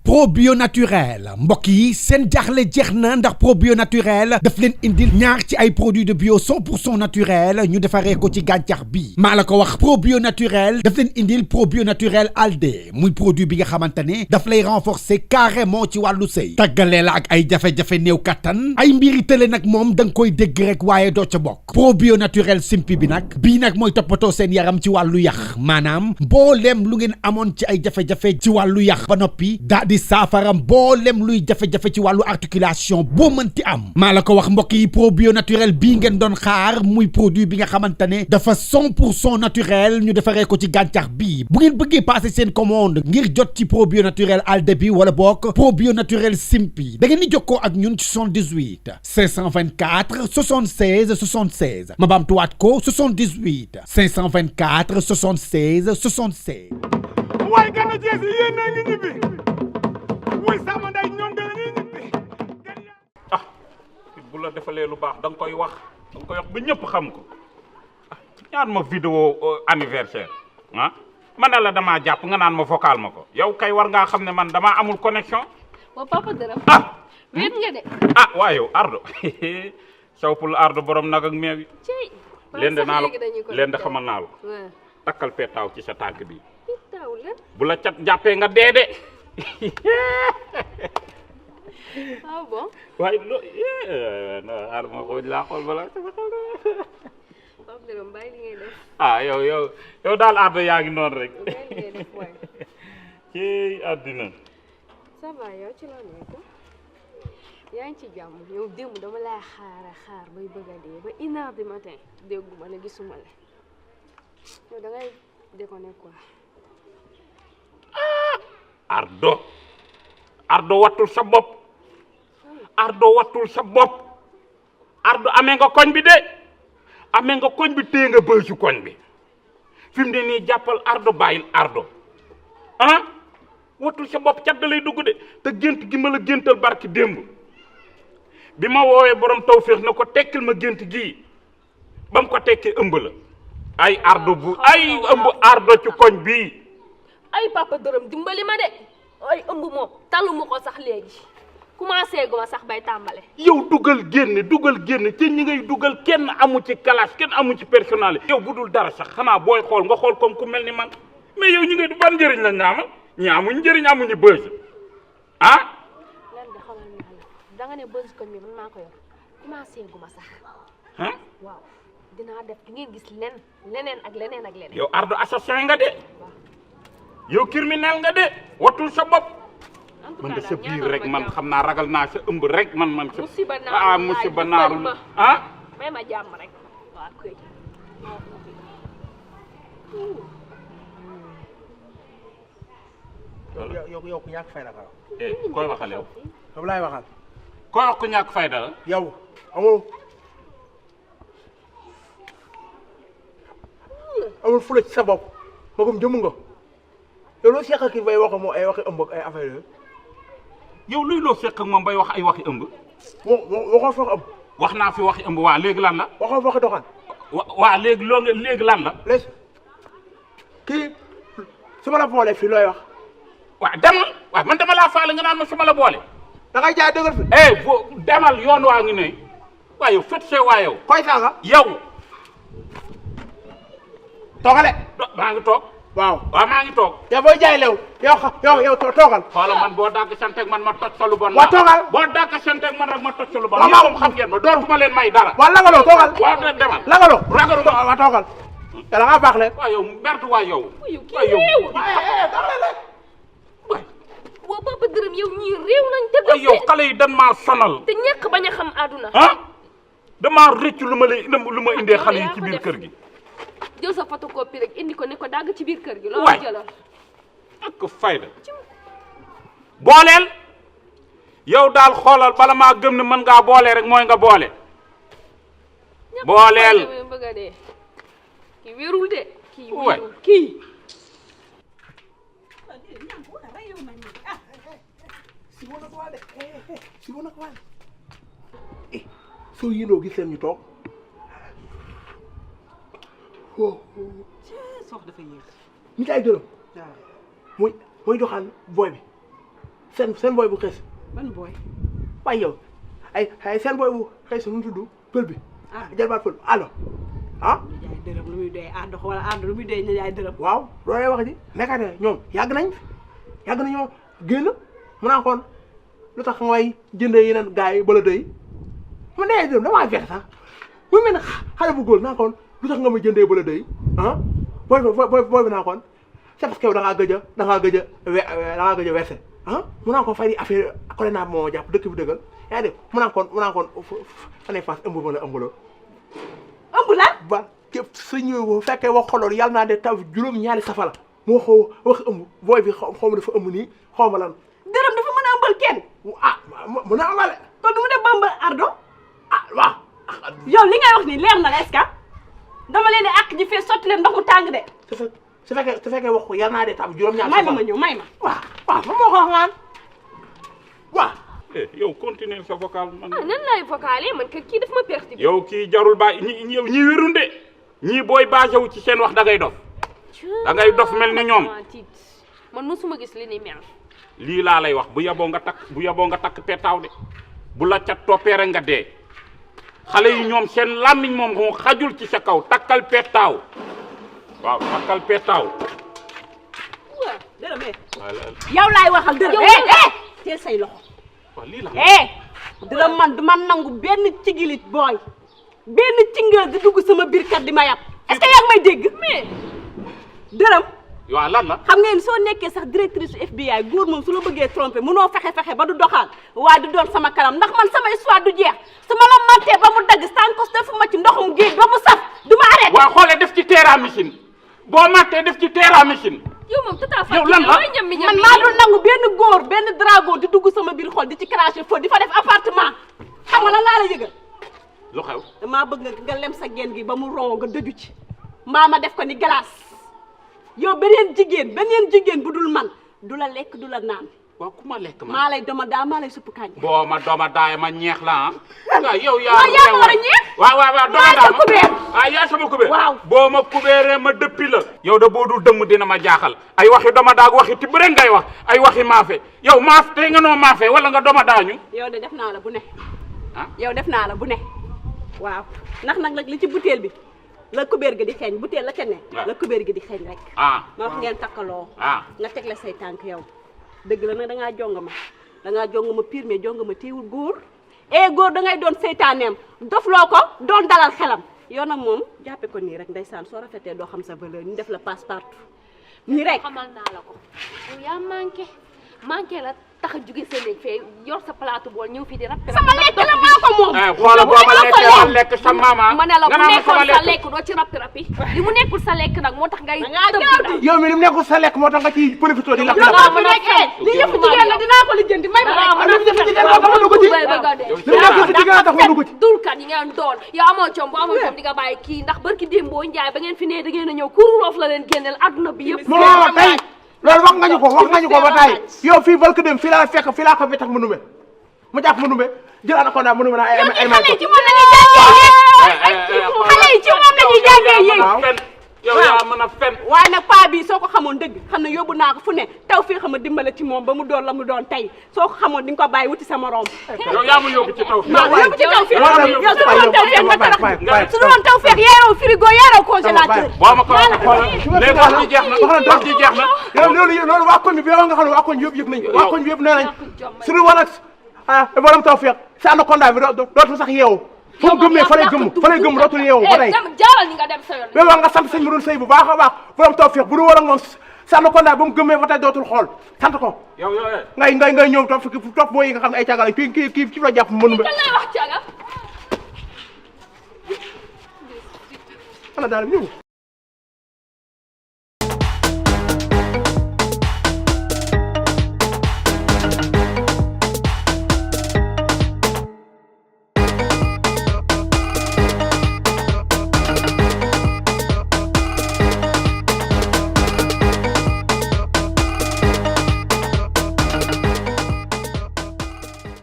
probio naturel mbokk yi seen jaaxle jeex na ndax probio naturel daf leen indil ñaar ci ay produits de bio 100% naturel ñu defaree ko ci gàncax bi maa la ko wax probio naturel daf leen indil probio naturel alde muy produit bi nga xamante ne daf lay renforcer carrément ci wàllu sëy tàggalee la ak ay jafe-jafe néew kattan ay mbiri tële nag moom da nga koy dégg rek waaye doo ca bokk probio naturel simpi bi nag bii nag mooy toppatoo seen yaram ci wàllu yax maanaam mbooleem lu ngeen amoon ci ay jafe-jafe ci wàllu yax ba noppi daa di saafara mbooleem luy jafe-jafe ci wàllu articulation boo mënti am maa la ko wax mbokk yi probio naturel bii ngeen doon xaar muy produit bi nga xamante ne dafa 100% naturel ñu defaree ko ci gàncax bii bu ngeen bëggee passer seen commande ngir jot ci probio naturel alde bi wala bokk probio naturel simpi da ngeen di jokkoo ak ñun ci 78 524 76 76 ma baamtuwaat ko 78 524 76 76. waaye gana jeesi yéen na ngi ñibbi wuy sama nday ñoom dañuy ñibbi ah bu la defalee lu baax da nga koy wax ba ñëpp xam ko ñaan ma vidéo anniversaire ah man la damaa jàpp nga naan ma vocal ma ko yow kay war ngaa xam ne man damaa amul connexion wa papa dërëm wéet nga de waa yow ardo sawpul ardo borom nag ak meew yi leen de naa la leen de xamal naa la takkal petaaw ci sa tànk bi bu la cat jàppee nga dee de ah bon waaye loo xaaral ma xool laa xool balaa sama xol Pape Dërëm bàyyi li ngay def yow daal ardo yaa ngi noonu rek bàyyi li ngay def waay ci àddina ça va yow ci loo nekk yaa ngi ci jàmm yow démb dama lay xaar bay bëgg a dee ba 1h du matin dégguma la gisuma la yow da ngay déconné quoi ardo wattul sa bopp ardo amee nga koñ bi de amee nga koñ bi téye nga bëy ci koñ bi fi mu ne nii jàppal ardo bàyyil ardo wattul sa bopp cat da lay dugg de te gént gi ma la géntal barki démb bi ma woowee borom tawféex na ko tekkil ma gént gii ba mu ko tekki ëmb la ay ëmb ardo ci koñ bii ay papa dërëm dimbali ma de ay ëmb moom taluma ko sax léegi commencé guma sax bay tàmbale yow dugal génn ci ñi ngay dugal kenn amu ci classe kenn amu ci personnalité yow bu dul dara sax xanaa booy xool nga xool comme ku mel ni man mais yow ñi ngay du ban njëriñ lañ ñaamal ñi amuñ njëriñ amuñu bës len de xamal naa la da nga ne bës koñ bi man maa ko yor commencé guma sax waaw dinaa def di ngeen gis leneen ak leneen yow ardo assassin nga de yow criminel nga de wattul sa bopp man de sa biir rek man xam naa ragal naa sa ëmb rek man sa musiba naarul may ma jàmm rek waaw koy yow ku ñàkk fayda la. koy waxal yow. moom laay waxal. koy wax ku ñàkk fayda la. yow amul fula ci sa bopp magum jëmu nga yow loo seq kii bay wax moom ay waxi ëmb ak ay affaire yooyu. yow luy loo seq ak moom bay wax ay waxi ëmb. waxoo fa ëmb. wax naa fi waxi ëmb waa léegi lan la. waxoo fa doxaan. waa léegi lan la. léegi kii su ma la boolee fii looy wax. waaw demal waaw man dama laa faale nga naan ma su ma la boole. da ngay jaay dëgër fi. demal yoon waa ngi ne waaye yow fët see waa yow. koy saaga. yow. toogale. maa ngi toog. waaw maa ngi toog. yow booy jaay lew yow toogal. xoolal man boo dàgg santeeg man ma toj sa lu bon. waaw toogal. boo dàgg santeeg man rek ma toj sa lu bon. waaw yéen moom xam ngeen ma dootuma leen may dara. waaw langaloo toogal. waaw demal. langaloo. ragalu ma waaw toogal. yàlla nga baax leen. waaw yow merde waa yow. waa papa dërëm yow ñii réew nañ te waaye yow xale yi dan maa sonal. te ñàkk bañ a xam àdduna. damaa rëcc lu ma indee xale yi ci biir kër gi. jël sa photocopie rek indi ko ne ko dagg ci biir kër gi. loolu jëlal ak fayda. booleel. yow daal xoolal bala maa gëm ne mën ngaa boole rek mooy nga boole. booleel. bëgg a dee kii wérul de. kii wérul kii. soo yéenoo gis leen ñu toog. sox dafa yéex. ñu ay dërëm. mooy doxaan booy bi seen booy bu xees ban booy. waaye yow ay seen booy bu xees nu mu tudd pël bi jalbaat pël allo ah jaay dërëm lu muy doy ànd wala ànd lu muy doy ñu jaay dërëm. waaw loolay wax ji nekkate ñoom yàgg nañoo génn mu naa koon lu tax ngay jëndee yeneen gars yi bala doy mu nee dërëm damaa vex sax mu mel ne xale bu góor naa koon lu tax nga ma jëndee bala doy ah booy bi naa koon c'est parce que yow da ngaa gëj a verser ah mu naa ko fay affaire corona bi moo jàpp dëkk bi dëggal yaa ngi dégg mu naa koon fanay face ëmb ma la ëmbaloo ëmb la. ba képp su ñëwee bu fekkee wax xoloon yàlla naa de taw juróom-ñaari safara mu wax ëmb booy bi xaw ma dafa ëmb nii xaw ma lan dërëm dafa mën a ëmbal kenn. mën a amale kon du mu def ba ëmbal ardo. waaw yow li ngay wax nii leer na la est-ce que dama leen di àq ji fee sotti leen ndox mu tàng de. su fekkee wax ko yàlla naa de taw juróom-ñaari may safara ma ñëw may ma. waaw ma moo ko ngaan waaw yow continuer sa vocal man. nan laay vocalé man kii daf ma perte. yow kii jarul bàyyi ñi wérunde ñii booy basé wu ci seen wax da ngay dof da ngay dof mel ni ñoom. man mosuma gis li ni mel. lii laa lay wax bu yaboo nga takk petaaw de bu la ca toppee rek nga dee xale yi ñoom seen làmmiñ moom moo xajul ci sa kaw takkal petaaw waaw takkal petaaw. dërëm yow laay waxal dërëm teel say loxo. waaw lii la dërëm man du ma nangu benn cigilit booy benn cingeer di dugg sama biir kat di ma yàpp est-ce que yaa ngi may dégg mais dërëm. waaw lan la. xam ngeen soo nekkee sax directrice FBI góor moom su la bëggee tromper munoo fexe ba du doxaan waaye du doon sama kanam ndax man sama histoire du jeex su ma la mantee ba mu dagg sànqos defuma ci ndoxum géej ba mu saf du ma arrêté. waaw xoolee def ci terra machine boo màttee def ci terra machine. yow moom tata yow lan la man maa dul nangu benn góor benn drago di dugg sama biir xol di ci cracher feu di fa def appartement xam nga lan laa la yëgal. lu xew. damaa bëgg nga lem sa geen gi ba mu ron nga dëju ci mbaa ma def ko ni glace. yow beneen jigéen bu dul man du la lekk du la naan. waaw ku ma lekk man maa lay maa lay suppu kañ. boo ma doma daay ma ñeex la ah. waaw yow yaa ma war a ñeex. waaw doma daa ma yaa sama kubéer. waaw boo ma kubéeree ma dëppi la. yow da boo dul dëmm dina ma jaaxal ay waxi doma daag waxi tibb rek ngay wax ay waxi maafe yow maaf tey nga noo maafe wala nga doma daañu. yow de def naa la bu ne. ah yow def naa la bu ne. waaw ndax nag li ci butéel bi. la kubéer gi di xeeñ butéel la ca ne. la kubéer gi di xeeñ rek. ma wax ngeen takkaloo. nga teg la say tànk yow. dëgg la nag dangaa jong ma pire mais jong ma téewul góor. góor da ngay doon seytaaneem dofloo ko doon dalal xelam. yow nag moom jàppe ko nii rek ndeysaan soo rafetee doo xam sa valeur ñu def la passe partout. nii rek xamal naa la ko. yow yaa manqué la tax a jóge sa néeg fee yor sa plateau bool ñëw fii di rap. sama lekk la maa ko moom. xoolal boo ma lekkee ma lekk sa mama. ma ne la bu nekkoon sa lekk doo ci rapi li mu nekkul sa lekk nag moo tax ngay. yow mi ni mu nekkul sa lekk moo tax nga ci profité di lakk. li yëpp jigéen la dinaa ko lijjanti may dulkat yi ngeen doon yow amoo coom bu amoo coom di nga bàyyi kii ndax barki démboo njaay ba ngeen fi ne da ngeen a ñëw kuruloof la leen génneel adduna bi yëpp. loolu wax nga ñu ko ba tey yow fii balk dem fii laa fekk fii laa ko fekk mu numé mu jàpp mu numé jël anaconda mu numé naa ay xale yi ci moom la ñuy jàngee yéeg yow yaa mën a fen. waaye nag paa bi soo ko xamoon dëgg xam ne yóbbu naa ko fu ne taw fii xam dimbale ci moom ba mu doon la mu doon tey soo ko xamoon di nga ko bàyyi wuti sa morom. yow yaa ma yóbbu ci taw fii. yóbbu ci taw fii yow su doon taw fii nga tarax su doon taw fii yeeroo frigo yeeroo congélateur. boo ma ko waxee léegi wax ji jeex na wax ji jeex na. loolu waa koñ bi nga xam ne waa koñ bi yëpp yëg nañ ko waa koñ bi yëpp nee nañ suñu wala borom taw fii sa anaconda bi dootu sax yeewu foo gëmmee fa lay gëmm dootul yeewu ba tey jaaral ni nga dem sa yoon. mais nga sant sëñ bi doon sëy bu baax a baax borom tawfeex bu du war ak moom sa anaconda ba mu gëmmee ba tey dootul xool sant ko. yow ngay ñëw topp booy yi nga xam ne ay càggal kii ci la jàpp mënu. kan lay wax càggal. ana daal ñëw.